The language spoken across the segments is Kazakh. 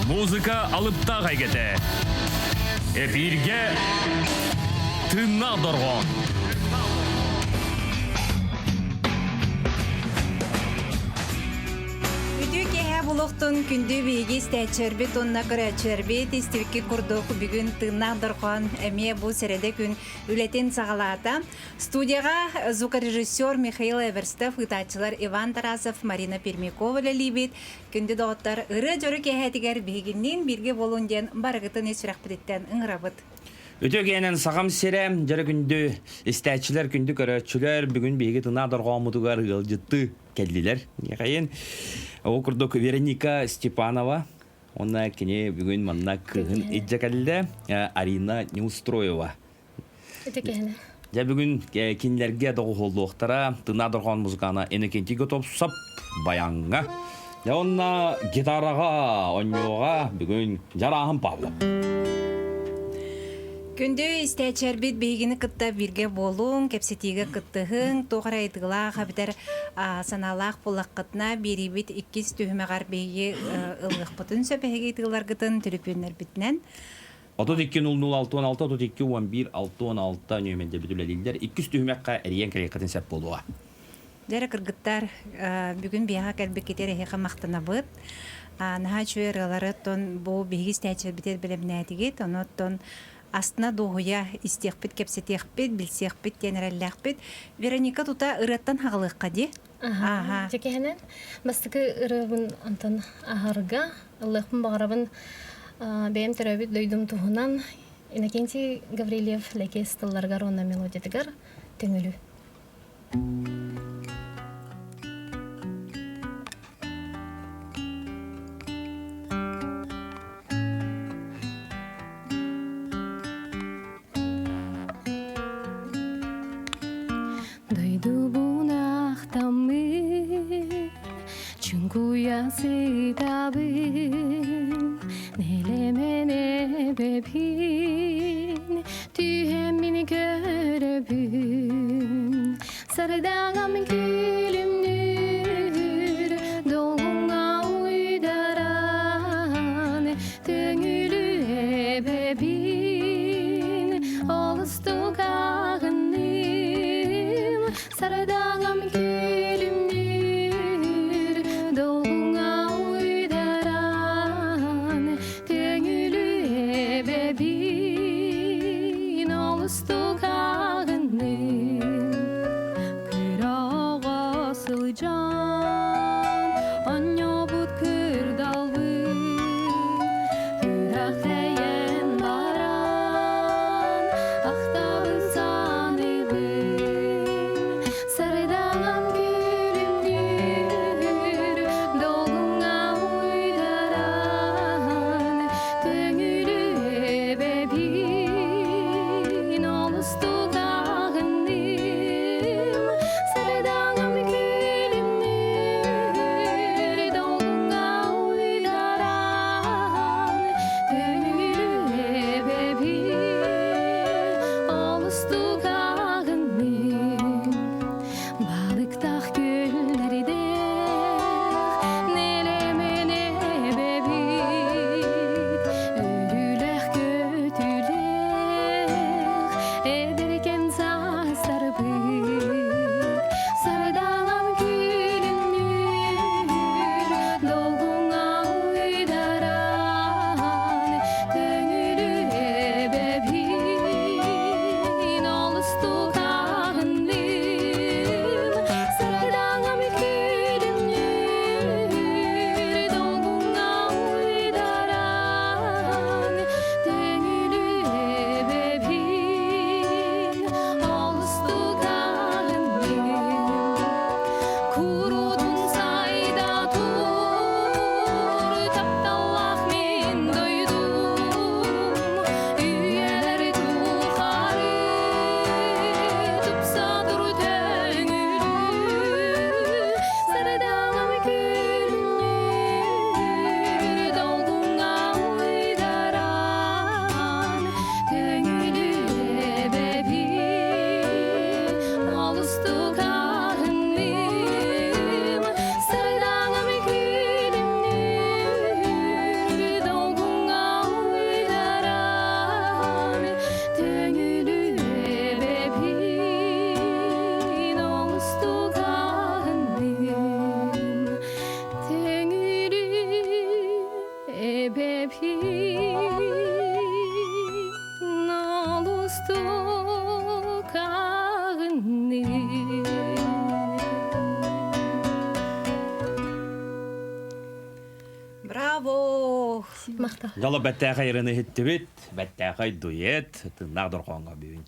Музыка алыпта кайгете. Эфирге тынна доргон. Булуқтың күнді бейге стәчербет, онна көрәчербет, истерікке күрдіқ бүгін тыңнағдырған әме бұл сәреді күн үлетін сағалата. Студияға звукорежиссер Михаил Эверстов, ұтатчылар Иван Тарасов, Марина Пермякова ләлейбет. Күнді доғыттар ұры жөрі кәхәтігер бейгіннен бірге болунден барғытын есірәқ бідеттен ұңырабыд. Өтөгенен сағам серем, жары күнді істәтчілер, күнді көрәтчілер, бүгін бейге тыңнағдырған мұдығар ғылжытты кәділер. Неқайын, оқырдық Вероника Степанова, онна кене бүгін манна кығын иджакалды Арина Неустроева. Өтөгені. Жа бүгін кенлерге доғы қолды оқтара, тыңнағдырған музыканы әнекентегі топсап баяңға. Жа онна гитараға, оньоға бүгін жарағын Павлов. Күнді істәчербет бейгіні қытта бірге болуң, кәпсетегі қыттығың, тоғыр айтығыла қабитар саналақ болақ қытына беребет 2 түйімеғар бейге ұлғық бұтын сөпәге етігілар қытын түріпенлер бітінен. 32-00-616, 32-11-616 нөйменде бүтілелілдер 2 түйімеққа әріен кәрек қытын сәп болуға. Дәрі қырғыттар бүгін бейға кәлбекетер әйіға мақтана бұд. Наға чуерғалары тон бұл бейгі істәчербетер біліміне әтігет, оны тон астына доғуя истеқпет, кепсетеқпет, білсеқпет, тенерәлләқпет. Вероника тута ұраттан хағылыққа де? Жекенен, бастықы ұрығын антон ағарға, ұлықпын бағарабын бәйім түрәбет дөйдім тұғынан, Иннокентий Гаврилев ләкес тылларға ронна мелодиятығар теңілі. Sitavin nelemene bebin tühemini görebün sarıdağım gülümdür doğuna uydaran döngülü bebin olustu kağınım sarıdağım Браво! Мақта. Жала бәттәғай рыны хиттібет, бәттәғай дует, тыннақ дұрқанға бүйін.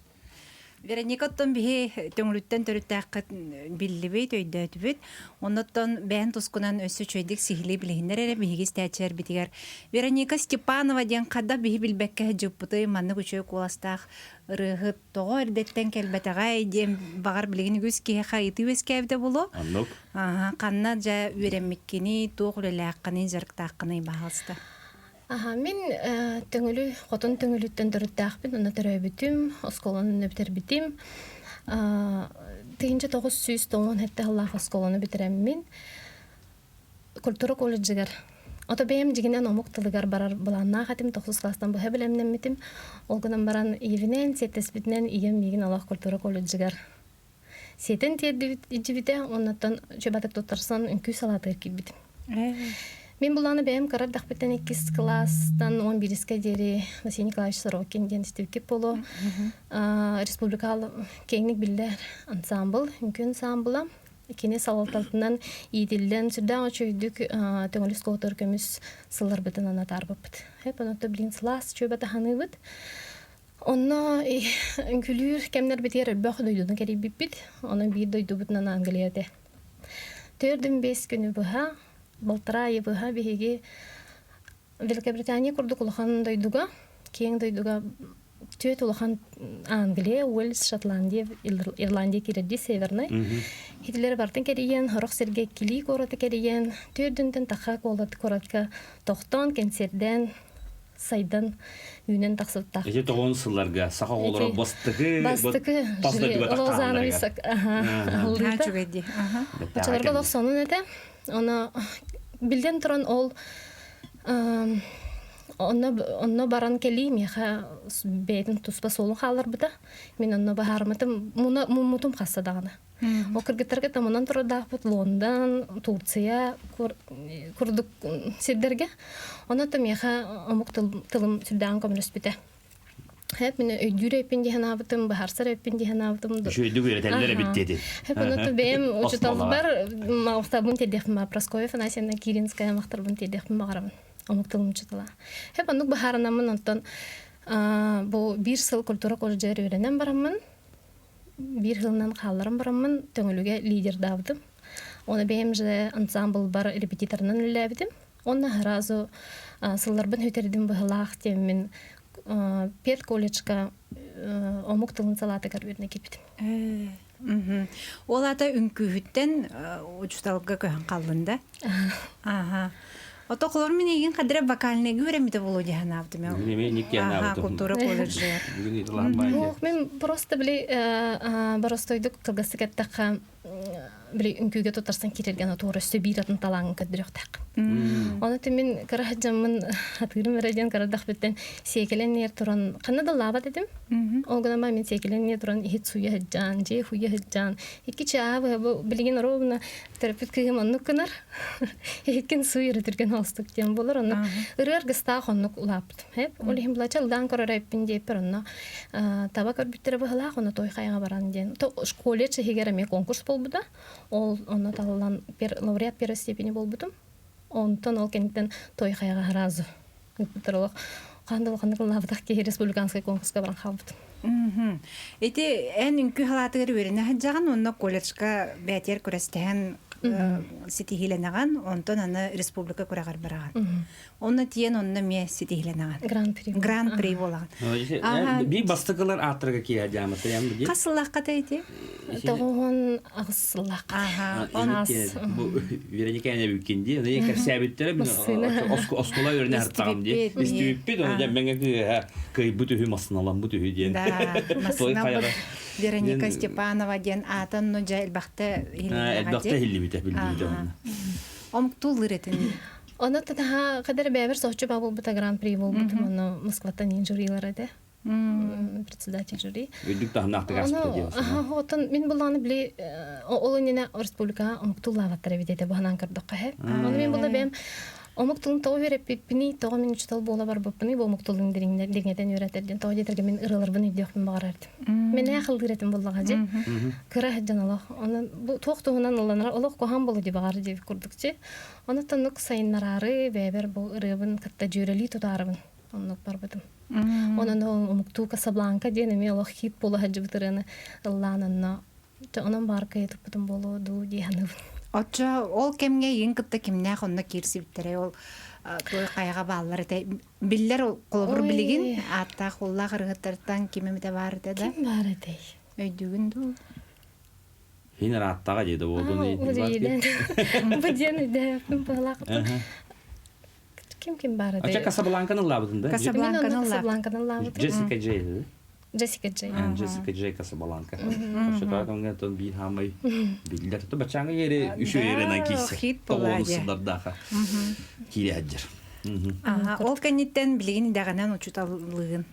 Вероника оттон биһи төңлүттен төрүттәккыт биллибейт өйдөтүбүт. Онноттон бән тускунан өссү чөйдик сихили билихиннер эре биһигис тәчер битигер. Вероника Степанова ден кадда биһи билбекке жыппыты манны күчө куластах рыгыт того эрдеттен келбетагай дем багар билигини күз кие хайты вескәбде булу. Аннук. Ага, канна жа үреммиккини тугулелакканы жарктакканы баалста. Мен төңөлү, хотон төңөлүттен дөрүттәкпин, аны төрөбүтүм, осколаны битербитим. Тыгынча 990 хетте Аллах осколаны битерем мен. Культура колледжигер. Ото бем жигинен омуктылыгар барар буланна хатим 9 класстан бу хебелемнен митим. Ол гынан баран ивинен сетеспитнен ием мигин Аллах культура колледжигер. Сетен тиедди ижибите, оннан чөбатык тутарсан үнкү салатыр кибитим. Мен буланы бәйім қарар дақпеттен 2 класстан 11-ке дері Василий Николаевич Сорокин деністевке болу. Республикалы кеңнік білдер ансамбл, үнкі ансамбла. Кене салалталтынан иділден сүрдан чөйдік төңіліс қоғытыр көміс сылар бітін ана тарбыппыт. Хеп, онықты білін сылас чөй бәті ханы бұд. Онна үнкілер кәмнер бітер өлбәқ дойдудың кәрі біппіт. Оның бір дойду бұтынан Англияде. 4-5 күні бұға Балтара ебыха биһиги Великобритания курдук улахан дойдуга, кең дойдуга төт улахан Англия, Уэльс, Шотландия, Ирландия киредди северный. Хитлер бартын кериен, хорох серге кили короты кериен, төдүнден таха колат коратка тоқтон кенсерден сайдан үнен тақсыптақ. Эти тоғын сылларға, сақа олары бастықы, Лозановый сак. Чугеди. Чаларга лохсонун эте. Она билден туран ол онно баран келим яха бейтин туспа солун халар бита. Мен онно бахарматым мумутум хасса дагана. Окыргыттарга таманан турда бут Лондон, Турция, курдук сиддерге. Онотум яха омук тылым сүрдан коммунистбите. Hep mine ödürepin diye hanavtım, baharsar epin diye hanavtım. Şu ödü öğretenlere bitti. Hep onu benim uçutalbar mağtabın tedefim ma Praskoyev Anasina Kirinskaya mağtabın tedefim mağaramın. Omuktalım uçutala. Hep onu baharanamın ondan bu bir yıl kultura kolejleri öğrenen baramın. Bir yıldan kallarım baramın. Tönülüge lider davdım. Onu benim de ansambl bar repetitorundan ölebidim. Onunla harazu sıllarban höterdim bu halaq temin. Пет колледжка омук тылын салатыгар берне кепитим. Ол ата үнкүһүттен учталга көһөн калдында. Аха. Ото колор мен еген кадре вокальныгы өремите болу дигән аптым. Мен ник яна Аха, культура колледжи. Бүгүн итилармай. Мен просто били баростойдук кылгастыкаттакка били үнкүгө тутарсан кирелген отуры сөбиратын талаңын кадырыктак. Оны темен карахажамын атырым берген карадак беттен секеленер туран канада лава дедим. Ол гана мен секеленер туран хит суя хаджан, же хуя хаджан. Ики чаабы билген ровна терапевт кыгым аннукнар. Экен суйры түрген алстык тем болор аны ырыр гыста хоннук улапт. Хеп олихим блачалдан карарайпин деп онно таба көрбүттер была оны той кайга баран ден. То колледж хегереме конкурс болбуда. Ол онно таллан лауреат первой степени болбудум. Онтон ол кенттен той кайга разы. Турлук кандыл лавдак ки республиканский конкурска баран халбыт. Эти эн үнкү халатыгар берене хаджаган онно колледжка бәтер көрәстән ситихиленаган, онтон аны республика күрәгәр бараган. Онны тиен онны ме ситихиленаган. Гран-при болаган. Би бастыкалар атырга кия жамыты ям бу. Касыллакка тейти? Тогон агыслак. Аха. Бу Вероника эне бүкенди, аны кәрсәбиттер мен оскола өрне артам ди. Истибит, аны менге кый бу төһү масыналам бу төһү дигән. Да, масына Вероника Степанова ден атын но жа элбахта хилибите билбите. Омктул иретин. Оны тата кадер бәбер сохчу бабыл бута гран-при болбут, оны Москвадан инжурилар эде. Председатель жюри. Өдүк тахнакты гаспыты ди. Отон мен буланы били ол нене республика омктул лаваттар бедете баханан кырдыкка. Оны мен була бем Омуктулун тоо береп биппини тоо мен учтал бола бар биппини бу омуктулун деңетен үйрәтерден тоо жетерге мен ырыларбын үйдөхмүн багарардым. Мен ахылдыретим боллага же. Кыра жаналах. Аны бу токтугунан уланара олох кохан болу ди багар деп курдукчу. Аны тонук сайыннарары бебер бу ырыбын кытта жөрели тутарыбын. Онук барбытым. Онон омукту Касабланка ден эми олох хит болу хаджыбытырыны ылланынна. Онон барка етип бутум болу ду дияныбын. Отча ол кемге ең кытта кимнә хонна кирсибтере ол той кайга баллар те биллер колбур билигин атта холла кыргыттардан кимемите бар да Ким бар эдей? өйдүгүн ду Хин раттага жейді болду не Бу ден үдә балакты. Ким бар эдей? Ача Касабланканы лабытында. Касабланканын лабыты. Джессика Джей. Джессика Джей. Джессика Джей Касабланка. Шота конга тон би хамай. Биллер то бачаңа ере үшө еренен кийсе. хит болады. Сылдардаха. Кире аджыр. ол каниттен билигин даганан учуталыгын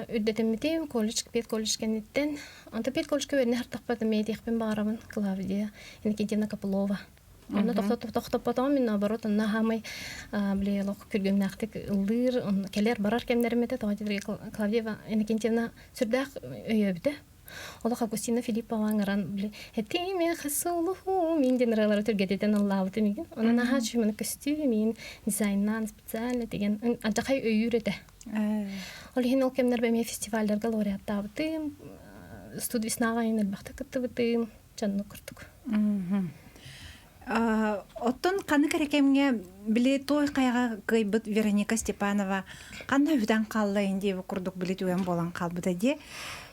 Үддетемитим колледж пет колледж кенеттен. Анта пет колледжге верне хартакпаты медиахпен барабын Клавдия. Инкентина Капылова. Оны тоқтап потом мен наоборот на хамай блелок күргөннактык ылдыр келер барар кемдеремете тоотидре Клавдия Инкентина сүрдак өйөбүтө. Ола Агустина Филиппова аңаран бле хетиме хасулуху мен генераллар түргететен аллабыты меген. Онан ахач мен костюмин дизайннан специально деген ажакай өйүрөтө. Ол хин ол кемдер беме фестивальдерге лауреаттабыты студ веснага инел бахта кыттыбыты чанны курдук. Оттон каны керекемге биле той кайга кыйбыт Вероника Степанова кандай үдән калды инде курдук биле түгән болан калбыда де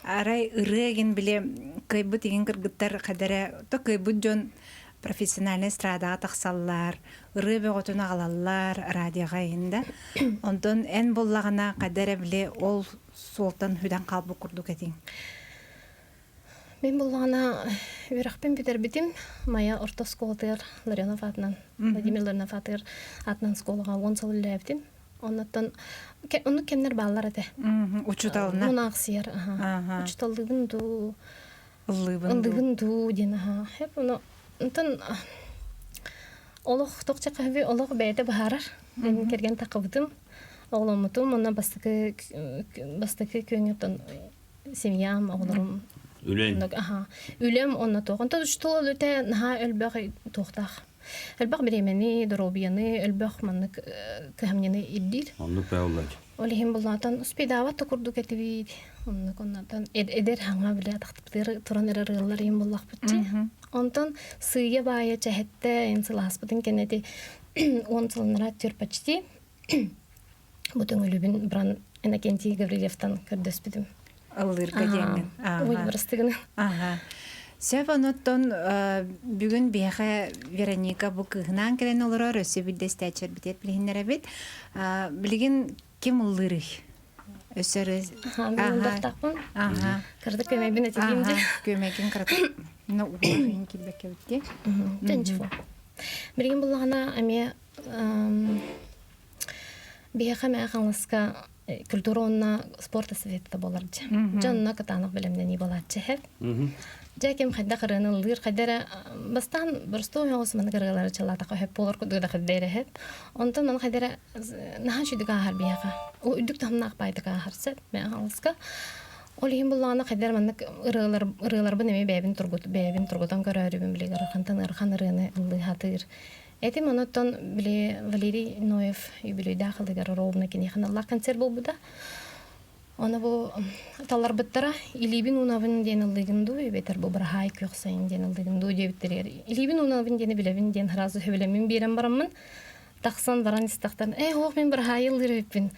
арай ырыгын биле кыйбыт деген кыргыттар кадәре то кыйбыт жон профессиональный эстрадага таксаллар ырыбы готуна алаллар радиога инде онтон эн боллагана кадәре биле ол солтан үдән калбы курдук этин. Мен булгана верахпен битер битим моя орта школатыр Ларионов атынан Владимир Ларионов атынан школага 10 жыл лептим. Оннан оны кемнер баллар эте. Учуталына. Унаксер, Учуталдыгын ду ылдыгын ду дина. Хеп оны онтан олох токча кави олох бете бахарар. Мен керген такыбытым. Огломутум онна бастыкы көнөтөн семьям оглорум Үлен. Үлем онна тоғын. Та үштол өте наха өлбәқ тоқтақ. Өлбәқ біремені, дұробияны, өлбәқ манны кәмнені илдер. Онны пәулай. Олихим болатан успейдават та күрдік әтівейді. Оннатан эдер хаңа біле тақтыптыр тұран әрі ем болақ бүтчі. Онтан сүйе бая чәхетті енсіласпытын кенеті 10 сылыныра түрпәчті. Бұтын өлібін біран Иннокентий Гаврилевтан көрдөспідім. Ылдырга деңген. Ой, барыстыгыны. Сөп оноттон бүгүн бияха Вероника бу кыгынан келен олора өсө билдестечер битет билгеннере бит. Билген ким ылдыры? Өсөрү. Дактакпын. Кырдык көмөйбүн этилимди. Көмөйгин кырдык. Ну, угын килбекке битте. Тенчфо. Билген булгана эме бияха махалыска культуронна спорта советта боларчы. Жанна катанак билемден и болачы хеп. Жакем хайда кырыны лыр хайдара бастан бирсто яусман кыргалары чалата хеп болор кудуда хайдара хеп. Онтон мен хайдара нахашыдыга харбияга. О үдүк тамнак байдыга харсет махалыска. Олим буллана хайдар маннык ырылар бу неме бебин тургутан көрөрүбүн билегер хантан ырхан ырыны ылы хатыр. Этим оноттон биле Валерий Ноев юбилей дахылыгар ровна кенехан Аллах концерт болбуда. Она бу талар быттара Илибин унавын ден ылыгынду бетер бу брахай көхсайын ден ылыгынду дебиттерер. Илибин унавын ден билевин ден разы хөбелемин берем барамын. Таксан баран истактан ох мен брахай ылырыппин.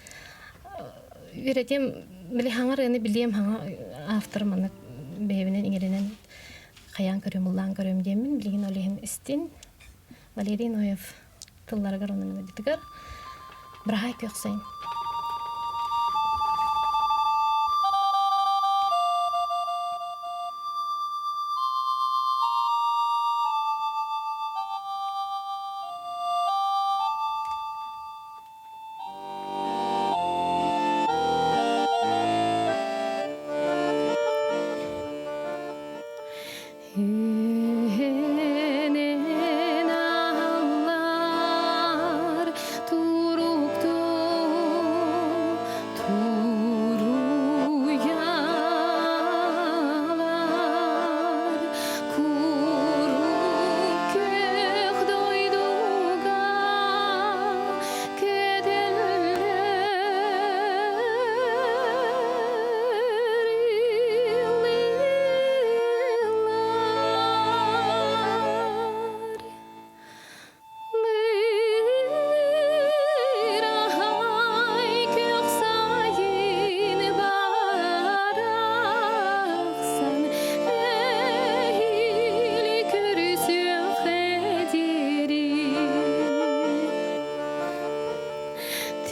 Үретем биле хаңар эне билем хаңа автор маны бебинен иңеренен каян көрөм уллан көрөм демин билген олеген истин. Валерий Ноев тылларга ронун битигер. Брахай көхсайын.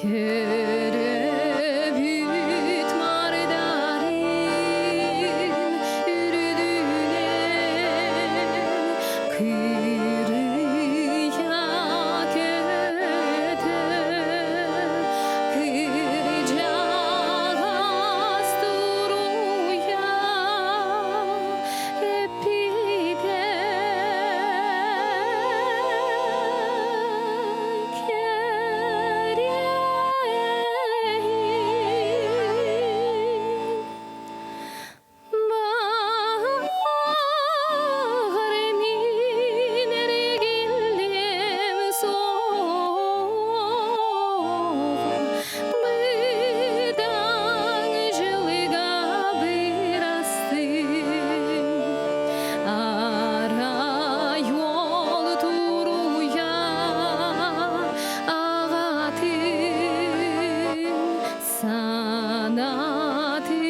Körübüt mardarin ürüdülen kırıya kötü kıracağız duruya epide Ara yol turuya ağatın sanatın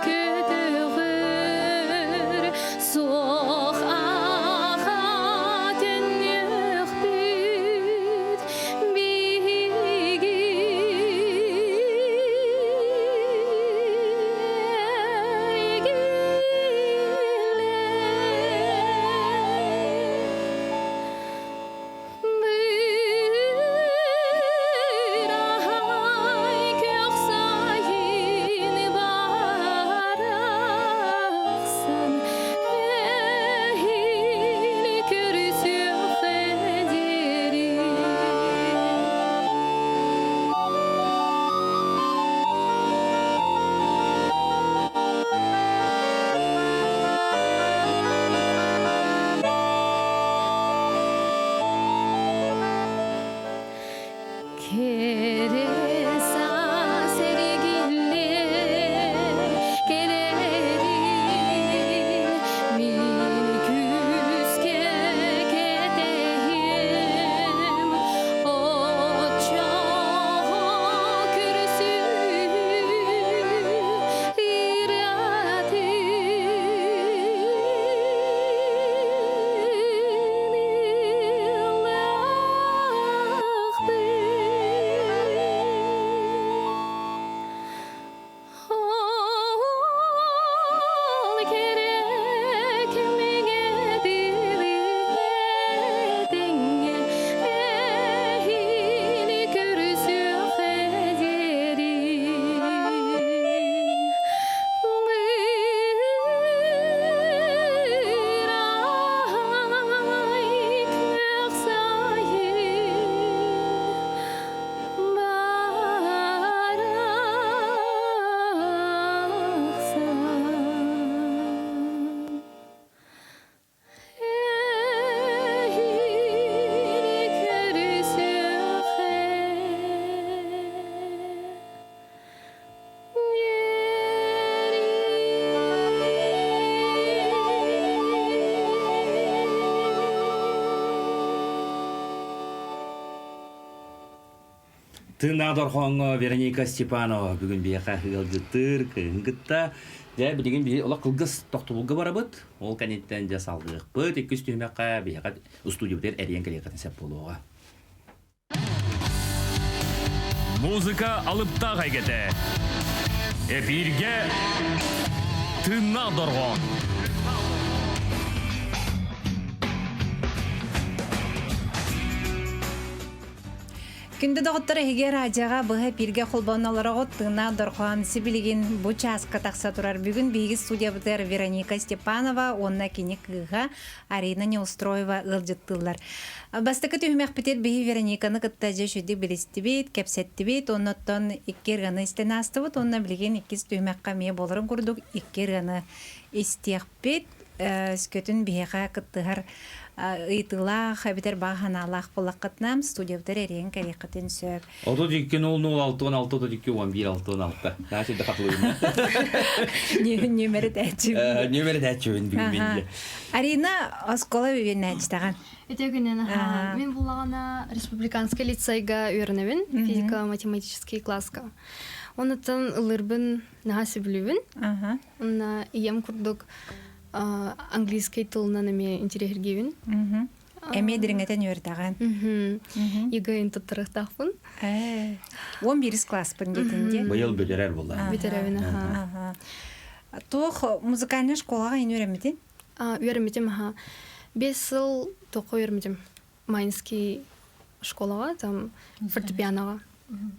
kötüğür soğuk ağatın yıkbüt Keresa sergiler gelerin miküske kedehim o çok kürsü Тынадор хоңго Вероника Степанова бүгін бияқа хылжытыр кынгытта. Жа билеген бии ола кылгыс токтулуга барабыт. Ол канеттен жасалдык. Быт 200 түймекка бияқа студиябытер эрен келекатын сеп болуға. Музыка алыпта кайгете. Эфирге Тынадоргон. Күнді доғыттары хеге радиоға бұғы пирге қолбауналары ғоттығына дұрқан сібілеген бұ часқа тақса тұрар. Бүгін бейгі студия бұтыр Вероника Степанова, онна кені кыға Арина Неустроева ғылжыттылар. Бастықы түймек бітер бейгі Верониканы қытта же шөді білісті бейт, кәпсетті бейт, оннаттан иккер ғаны істен асты бұд, онна білген иккіз түймекқа мей болырын күрдік, иккер ғаны істеқ бейт, скөтін бейға қыттығар ыйтыла хабитер бағаналақ болаққытнам студия бұтыр әрен кәрекетін сөп. Ото дикки 00616 ото дикки 1116. Нашы да қатылуын. Нөмірі тәтчі. Нөмірі тәтчі бүгін белді. Арина оскола өйен әчтаған. Өтегінен, мен бұлағана республиканский лицейга үйріневін, физико-математический класска. Онытын ылырбын нағасы білуін. Онна ием күрдік английский тылынан әме интерегергевін. Әме діріңетен өртаған. Егайын тұттырықтақпын. 11 класс пындетинде. Быйыл бөдөрөр булды. Битеревин, аха. Ага. Тох музыкальный школага ин өремитин? Үйрәмедем, аха. 5 жыл тоқы үйрәмедем. Майнский школага, там фортепианоға.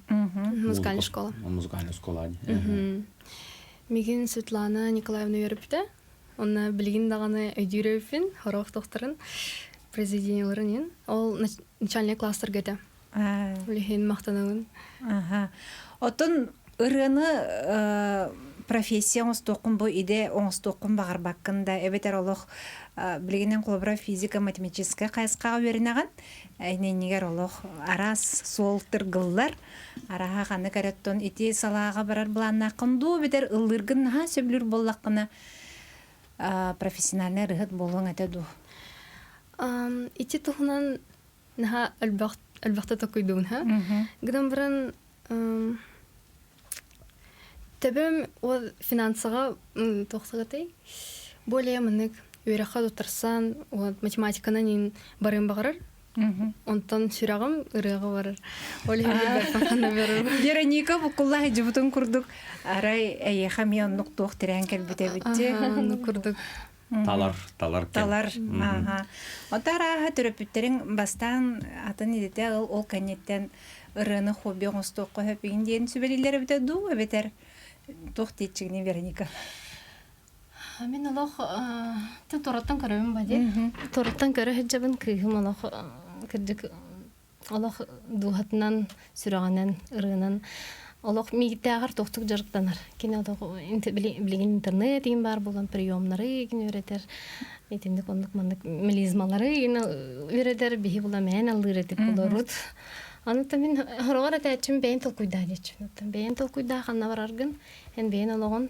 Музыкальная школа. Музыкальная школа. Меген Светлана Николаевна үйрәпті. Оны білген дағаны өйді үйрәпін, хорох тоқтырын, президияларын. Ол начальный кластер геті. Білген мақтанығын. Отын ырыны профессия оңыстуқын бұл иде оңыстуқын бағар баққында әбетер олық білгенен қолыбыра физика, математическа қайысқаға өрінаған. Әйненегер олық арас солтыр ғыллар. Араға қаны кәреттон ити салаға барар бұланна қынду бетер ұлырғын ға сөбілір боллаққына профессиональный рығыт болуын әтеді. Ити тұғынан наға әлбақты тақойдуын, ха? Гыдан бірін Тебем ол финансыға тоқтығытай. Более мұнық үйраққа отырсан, математиканан барын бағарыр. Онтан сүрағым ұрығы барыр. Оле бәрпақаны берір. Вероника бұқыллағы жібітін күрдік. Арай әйеға мен ұнық тоқтырен кәлбіте бітті. Күрдік. Талар. Талар. Отараға түріпіттерін бастан атын едеті ол кәнеттен ұрыны хобби оңыстуққа хөпеген дейін сөбелелері біті ду өбетер. Тоқтетчігіне Вероника. Мен олақ тораттан көрөбін бәде. Тораттан көрі хеджабын күйім олақ кірдік. Олақ дуғатынан, сүрағанан, ұрығынан. Олақ мегітті ағар тоқтық жарықтанар. Кені олақ білген интернет ең бар болған приемлары ең өретер. Етіндік ондық мелизмалары ең өретер. Бейі бола мән алыр етіп боларыд. Анытта мен хорогор атачым бейин толкуйда дечим. Бейин толкуйда ханна бараргын, эн бейин алогон.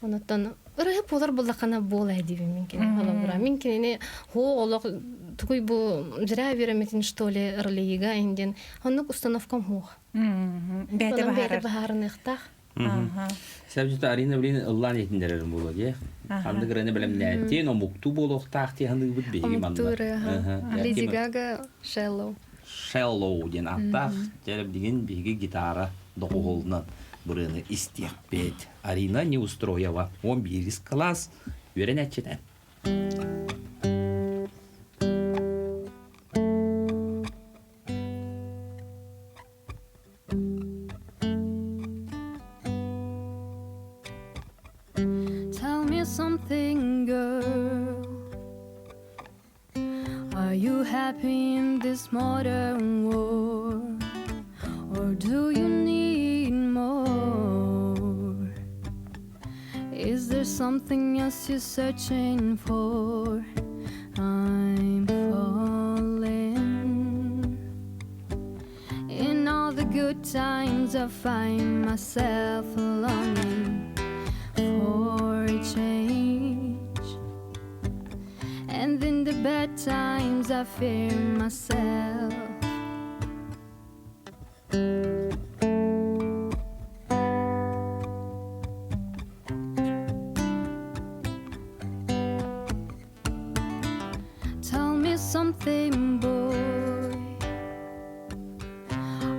Онуттан ыры болар булдакана болай дибим мен кene халабыра. Мен кene хо олог тугуй бу жира береметин что ли ырлыйга инден. Онук установкам хо. Бейде бахарын ыктак. Сәбжіті Арина білін ұллан етіндерерін болады, Ханды кірені білімді әттен, омукту болуқтақ те ханды бұд бейгі манды. Леди Гага, Shallow. Shallow ден аттақ, жәріп деген бейгі гитара доғуғылынан бұрыны истекпет. Арина Неустроева, 11 класс, өрен әтчеден. Tell me something, girl. Are you happy in this modern world? Or do you need more? Is there something else you're searching for? I'm falling. In all the good times I find myself longing for a change, and in the bad times I fear myself. Tell me something, boy.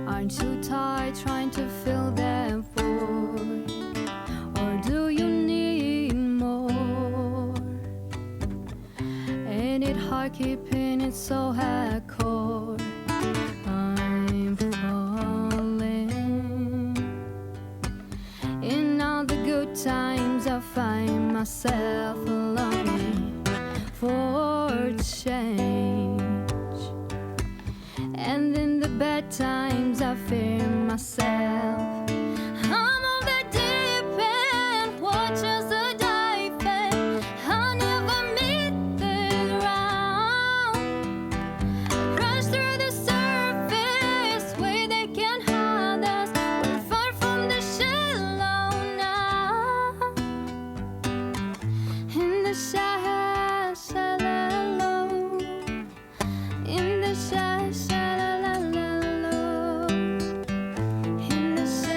Aren't you tired trying to fill that void? Or do you need more? Ain't it hard keeping it so hardcore? I'm falling. In all the good times I find myself longing for change, and in the bad times I fear myself. I'm on the deep end, watch as I dive in. I'll never meet the ground. Crash through the surface where they can't hide us. We're far from the shallow now. In the shallow, in the shallow, in the shallow.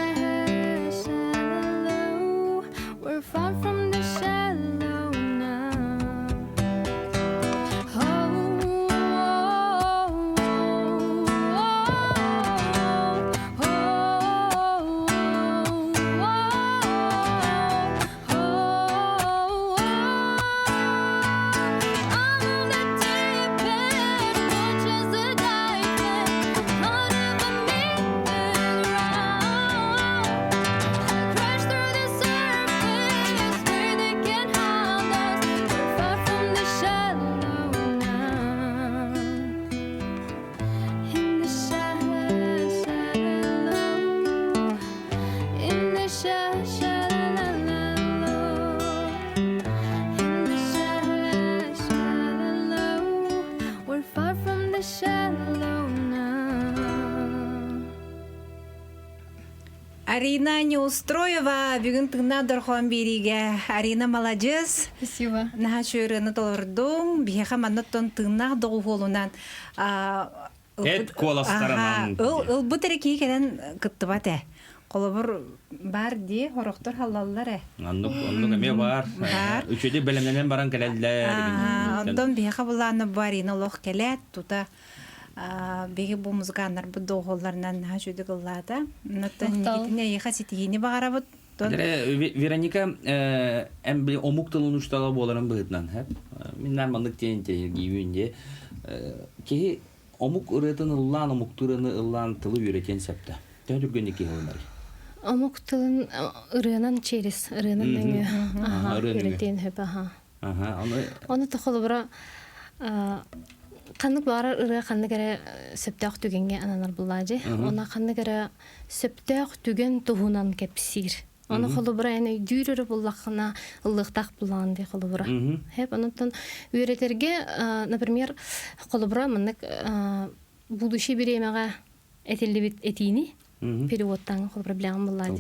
Арина Неустроева бүгін тыңна дұрхон бериге. Арина молодец. Спасибо. Наха шөріні толырдың, бейха маннаттон тыңна доғы қолынан. Эт коластарынан. Ыл бұтыры кей кәден күтті бәті. Қолыбыр бар де, хорықтыр халалар ә. Аннук эме бар. Үчөдө белемнен баран келелер. Ондан бейха бұланы бар, ені олық келет, тута беги бу музыкандар бу доголларынан наха шөді қыллады. Нөттен негетіне еха сетігені бағара бұд. Вероника эм били омукталын уштала боларын быгытнан. Мен нормалдык тен гийүнде. Ки омук ырытын ыллан, омуктурыны ыллан тылы үйретен септі. Тәдүргенде ки ылынар. Омук тылын ырынан через, ырынан дәңі. Үйретен хөп, Оны тұқылы бұра қанық бары ыры қанық әрі сөптәқ түгенге ананар бұлады. Она қанық әрі сөптәқ түген тұғынан кәпсір. Оны қолы бұра әне дүйрірі бұллақына ылықтақ бұланды қолы бұра. Хеп, онытын үйретерге, например, қолы бұра мұнық будущий беремеға әтелі бет әтейіні переводтан қолы бұра біләғын бұлады.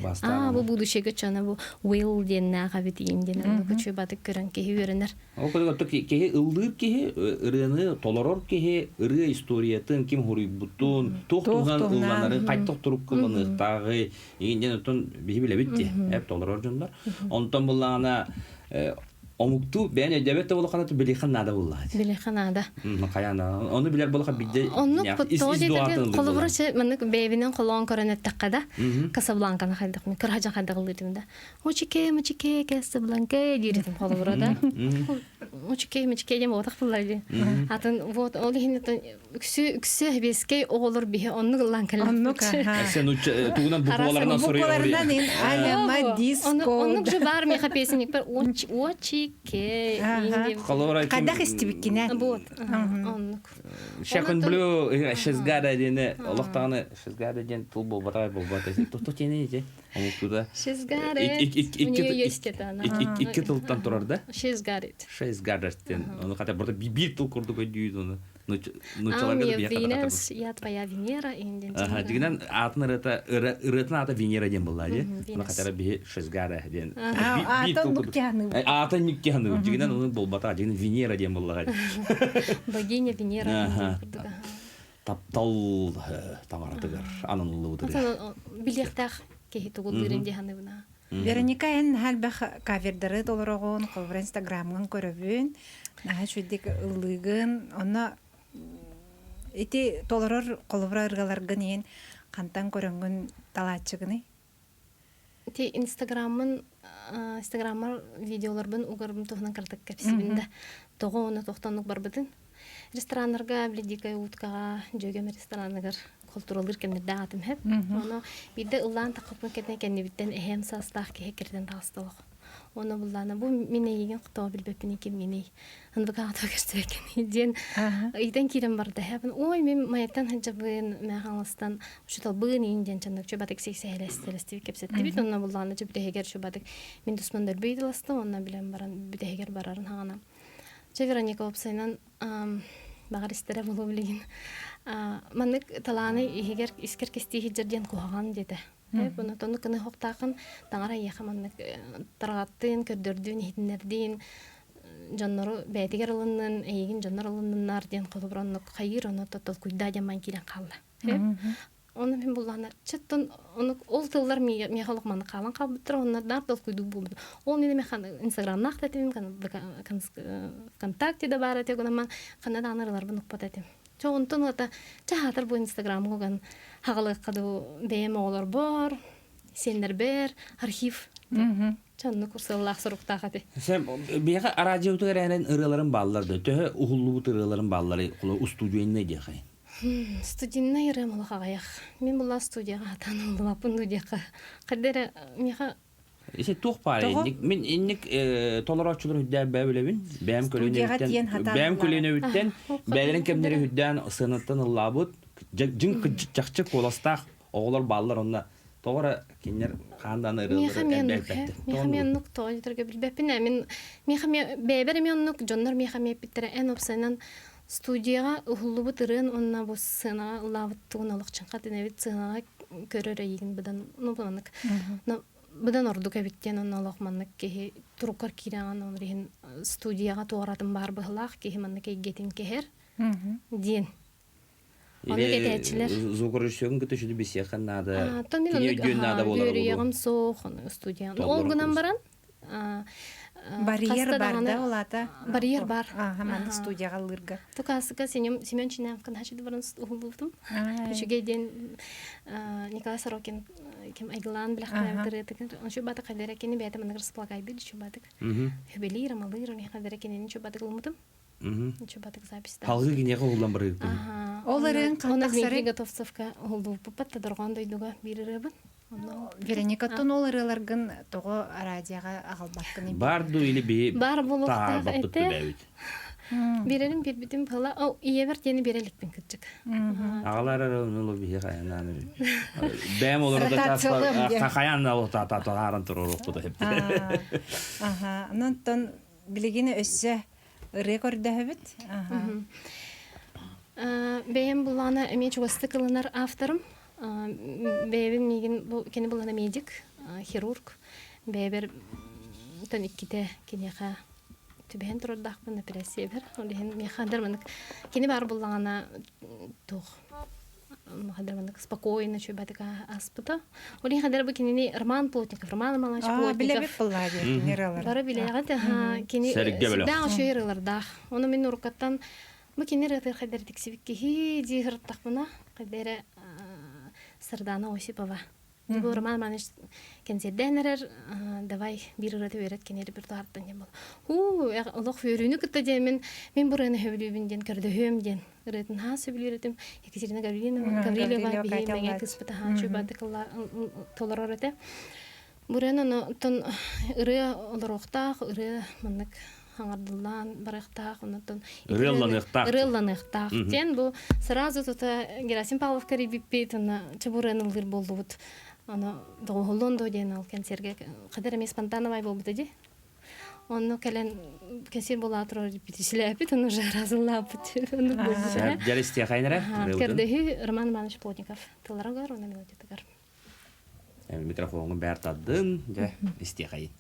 Бұл будущий көтшаны бұл will ден наға бетейін ден. Оны көтші батық көрін кеге үйренер. Ол көтті кеге ылдып кеге ырыны толорор кеге ыры историятын кем хұрый бұттun тоқтуған ылғанары қайттық тұрып қылын ұқтағы егенден ұттын бейі біле бітті. Әп толорор жондар. Онтан бұлағына омукту бәне дәбетті болу қанаты білейхан нада бұллады. Білейхан нада. Қаяна. Оны білер болуға бидде издуатын қолы бұрышы мұнық бәйбінен қолуан көрін өттіққада Касабланканы қайдық мен кірхажан қайдық ұлдырдымда. Мочике, Касабланка дейретім қолы бұрада. Мочике дем отақ бұллайды. Атын ол ехінеттен үксі бескей оғылыр бейі онны ғылан кәлі. Сен туғынан бұқуаларынан сұрай Қадақ істебеккенен. Шақын білу шызгада дені, олықтағаны шызгада ден тұл болбатай. Тұқты тені не? Шызгада. Екі тұлттан тұрар да? Шызгада. Оны қата бұрда бір тұл күрді көйдейді оны. Мне Венес, я твоя Венера. Дегенен ырытын аты Венера ден болды. Оны қатары бір шызгада ден. Атын нүктені. Атын нүктені. Дегенен оны болбата. Дегенен Венера ден болды. Богиня Венера. Таптал тамаратығыр. Анынылы бұдыр. Билектақ кейі тұғылдырын дегені бұна. Вероника ән әлбәқ кавердары толырағын, қолыр инстаграмын көрібін, наға шөйдек ұлығын, оны еті толырыр қолыбыра ұрғаларғын ең қантан көрінгін талатшығыны? Инстаграммар видеолар бін ұғырбын тұғынан картық кәпсібінде тоғы оны тоқтанық бар бітін. Ресторанларға, біледекай ұтқаға, жөгем ресторанлығыр kulturalır kendine dağıtım hep. Onu bir de ulan takıp kendine kendi bitten ehem sastaq ki kerden rahatsızlık. Onu bullana bu mine yegen qıtağı bilbepini ki mine. Handı qağıtı gösterken den iden kirim barda hep. Oy men mayaktan hacabın meğalastan şu talbığın inden çandak çöbatık seksehlestelestiv kepsetti bit onu bullana çöbde heger çöbatık. Men düşmanlar beydilasты ondan bilen baran bir de heger bararın hana. Çeveronika opsaynan бағар істері болу білеген. Маннык таланы егер искер кесті хеджерден қоған деді. Бұны тоны күні хоқтақын таңара еқі маннык тарғаттын, көрдірдін, хетінерден, жаннары бәйтігер ұлынын, егін жаннар ұлынынар ден қолыбыраннық қайыр, оны тотыл күйда жаман келен қалды. Оны мен бұллағына чыттын, ол тылдар меғалық маны қалан қалбыттыр, онлардар дол күйду болбыды. Ол мене меқан инстаграмнақ дәтемін, ВКонтакте да бар әтек, онаман қанада анырылар бұнық бат әтем. Чоғынтын ғата жағатыр бұл инстаграм қоған хағалық қаду бәйім оғылар бар, сендер бәр, архив. Чанны курсыллақ сұрықтақ әте. Сәм, бейға радиоты әрәнен ұрыларын балларды, төхі ұғылуыт ұрыларын баллары ұстудуен не дейқай? Студийна ерем олағаяқ. Мен бұла студияға атаның бұлапын студияға. Қадері меға... Есе тоқ бар ендік. Мен ендік толыраушылар үддәр бәбілебін. Бәм көліне үттен, бәлерін кемдері үддән сынаттан ұллабыд. Жын жақчы қоластақ оғылар балылар онына. Тоғыра кенер қанданы ұрылары әбәлбәтті. Меға мен нүк тоғылдырға білбәпін. Меға бәбәрі мен нүк жонлар меға мен біттірі ән опсайнан студияга ухуллубут ырын онна бу сценага лавыттыгын алакчын катынебит сценага көрөр ийгин быдан ну банык. Но быдан ордук эбиттен онна алакманнык кеһи туруккар кираган онрихин студияга туаратым бар быхлах кеһи маннык гетин кехер. Дин. Оны кетечилер. Зукурушугун күтүшүдү бисехан нада. Томин Нада болар. Бөрүягым соох студия. Ол гынан баран. Барьер бар да олата. Барьер бар. Хаман студияга лырга. Тукасыка Семен Чинявкан хашиды баран ухулдум. Күчүгө ден Николай Сорокин кем Айглан билахтар тырытык. Ошо бата кадера кени бета мен располагайды, ошо батык. Хөбелир, малыр, не кадера кени ошо батык лумутум. Ошо батык записта. Халгы кинеге улан барып. Оларын калтаксары готовцовка улду папатта доргон дойдуга бириребин. Вероника тон оларыларгын того радиога агалбаккын. Барду или би. Бар болукта Бапты бәбит. Берерим бирбитим пала. О, иевер тени береликпин кытчык. Агалар нолу би хаянаны. Бәм оларда таста хаян алта татаран туруру куды хеп. Ага, анан билигине өссө рекорда хөбүт. Бәйем булана эме чугасты кылынар авторым. Бәйбем мигин кени булана медик, хирург. Бәйбер тон икките кенеха түбән турдакпын операция бер. Олен механдыр мен кени бар булана тух. Механдыр мен спокойно чөбәтка аспыта. Олен хадыр бу кени Роман Плотников, Роман Малаш Плотников. Билебит буллады генераллар. Бары билегат кени да шөйрелердах. Оны мен уркаттан бу кени рәтер хадыр тексибикке хи хырттакпына хадыр Сардана Осипова. Бу Роман Малаш кенседенер давай бир рәтер берет кени репертуардан дем бол. Аллах фөрүнү кытта демен мен бураны хөбүлүбүн ден көрдөм ден. Рәтен ха сөбүлөрөтөм. Екатерина Гаврилова бигемеге кыспыта ха чөбәтекла толорорете. Бураны тон ыры олорохтах, ыры маннык хаңардылан барахтах, онтон ырылланыктах. Ден бу сразу тута Герасим Павлов Карибиппетна чебуранылгыр болдубут. Аны доголондо ден ал концертге кадер эмес спонтановай болбута ди. Онно келен концерт бола турар репетициялапит, аны уже разылапыт. Жаристе хайнара. Кердеһи Роман Иванович Плотников. Тыларагар оны мелодиятагар. Микрофонун бәр таддын, жа исте хайын.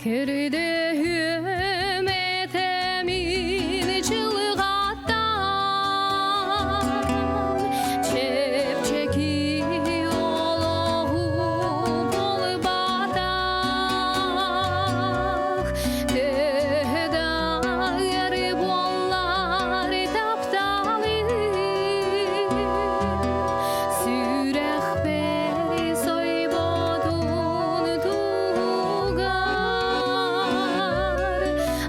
Kirde hümetemin çılgatan çepçeki olohu bol batak Tehedar bollar taptalı Süreh beri soybodun tugar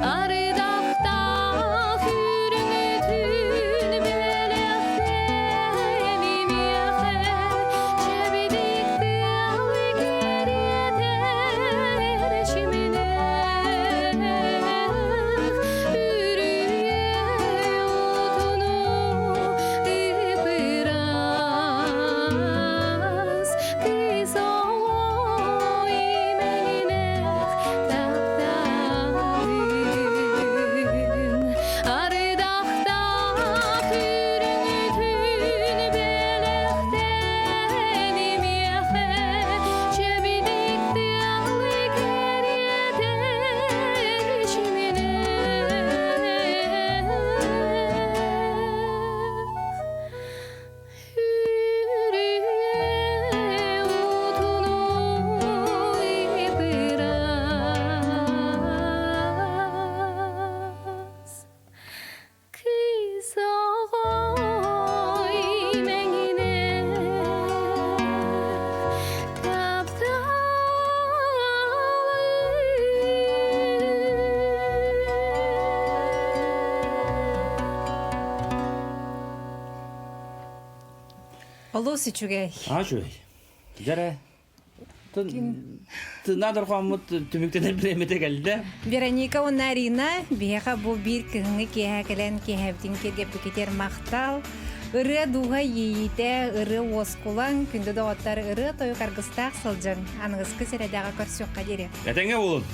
Ardakta hürmetün belektenim yehe Çebidikte geriyeter şimine Ürüye utunu ıpıras Kız oy menine taptadın Ardakta hürmetün belektenim yehe Çebidikte geriyeter şimine Hürriye utunu ıpıras Kız oy menine Олу сичугей. Ажой. Жара. Тынадар хамут түмүктенер биремете келди. Вероника Онарина бияха бу бир кыһыңы киһәкелен киһәбтин кергеп кетер мактал. Ыры дуга йите, ыры воскулан, күндө да оттар ыры тою каргыстак сылжың. Аныңызкы середага көрсөкка дере. Этеңе болун.